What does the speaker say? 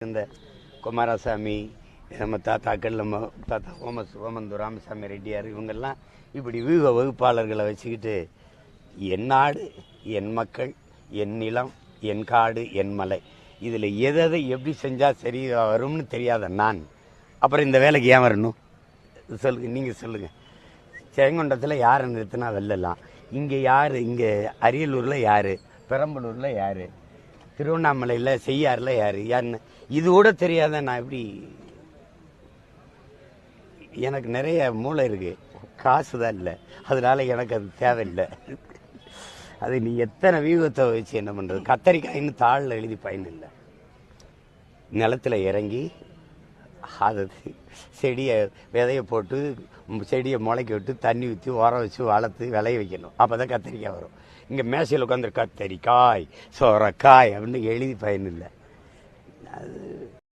இந்த குமாரசாமி, நம்ம தாத்தாக்கள், நம்ம தாத்தா ஓமந்து ராமசாமி ரெட்டியார், இவங்கெல்லாம் இப்படி வியூக வகுப்பாளர்களை வச்சுக்கிட்டு என் நாடு, என் மக்கள், என் நிலம், என் காடு, என் மலை, இதில் எதை எப்படி செஞ்சால் சரி வரும்னு தெரியாத நான் அப்புறம் இந்த வேலைக்கு ஏன் வரணும் சொல்லுங்கள்? நீங்கள் சொல்லுங்கள். செங்கொண்டத்தில் யாரை நிறுத்தினா வெல்லலாம்? இங்கே யார்? இங்கே அரியலூரில் யார்? பெரம்பலூரில் யார்? திருவண்ணாமலையில் செய்யாறில் யாருன்னு இது கூட தெரியாத நான் எப்படி? எனக்கு நிறைய மூளை இருக்கு, காசு தான் இல்லை, அதனால எனக்கு அது தேவையில்லை. அது நீ எத்தனை வியூகத்தை வச்சு என்ன பண்ணுறது? கத்தரிக்காயின்னு தாளில் எழுதி பயன் இல்லை. நிலத்தில் இறங்கி அதை செடியை விதைய போட்டு செடியை முளைக்க விட்டு தண்ணி ஊற்றி உரம் வச்சு வளர்த்து விளைய வைக்கணும். அப்போ தான் கத்திரிக்காய் வரும். இங்கே மேசையில் உட்காந்து கத்தரிக்காய், சோரக்காய் அப்படின்னு எழுதி பயன் இல்லை. அது